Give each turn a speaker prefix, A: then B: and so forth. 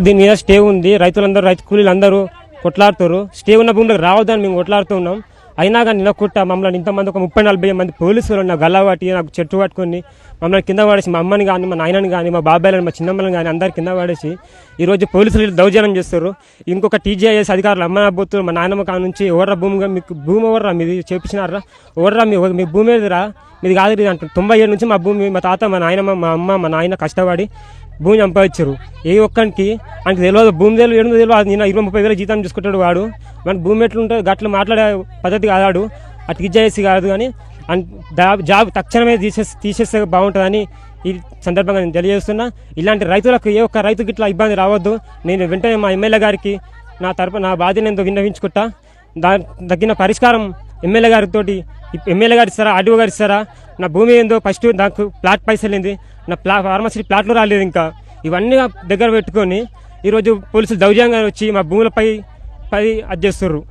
A: దీని మీద స్టే ఉంది. రైతులందరూ రైతు కూలీలందరూ కొట్లాడుతారు. స్టే ఉన్న భూమిలోకి రావద్దని మేము కొట్లాడుతూ ఉన్నాం. అయినా కానీ నిలకొట్ట మమ్మల్ని ఇంతమంది ఒక 30-40 మంది పోలీసులు నాకు గల్లవాటి నాకు చెట్టు పట్టుకొని మమ్మల్ని కింద పడేసి మా అమ్మని కానీ మా నాయనని కానీ మా బాబాయిలని మా చిన్నమ్మని కానీ అందరు కింద పడేసి ఈరోజు పోలీసులు దౌర్జన్యం చేస్తారు. ఇంకొక టీజీఐఎస్ అధికారులు అమ్మబోతున్నారు. మా నాయనమ్మ కాడ నుంచి ఎవర్రా భూమిగా మీకు భూమి ఎవర్రా మీది చేపించినారా ఎవర్రా మీ భూమి ఏదిరా మీది కాదు ఇది అంటారు. 97 నుంచి మా భూమి మా తాత మా నాయనమ్మ మా అమ్మ మా నాయన కష్టపడి భూమి సంపాదించారు. ఏ ఒక్కరికి ఆయనకి తెలియదు భూమి తెలియదు నేను 20-30 వేల జీతం చూసుకుంటాడు వాడు. మన భూమి ఎట్లుంటుంది గట్ల మాట్లాడే పద్ధతి కాదాడు. అటు టీజీఐఎస్ కాదు కానీ జాబ్ తక్షణమే తీసేస్తే బాగుంటుందని ఈ సందర్భంగా నేను తెలియజేస్తున్నా. ఇలాంటి రైతులకు ఏ ఒక్క రైతుకి ఇట్లా ఇబ్బంది రావద్దు. నేను వెంటనే మా ఎమ్మెల్యే గారికి నా బాధ్యత ఎంతో విన్నవించుకుంటా. తగిన పరిష్కారం ఎమ్మెల్యే గారితో ఎమ్మెల్యే గారు ఇస్తారా ఆర్డీఓ గారు ఇస్తారా. నా భూమి ఏందో ఫస్ట్ నాకు ప్లాట్ పైసలు ఏంది నా ఫార్మసీ ప్లాట్లు రాలేదు. ఇంకా ఇవన్నీ దగ్గర పెట్టుకొని ఈరోజు పోలీసులు దౌర్జన్యంగా వచ్చి మా భూములపై అది చేస్తుర్రు.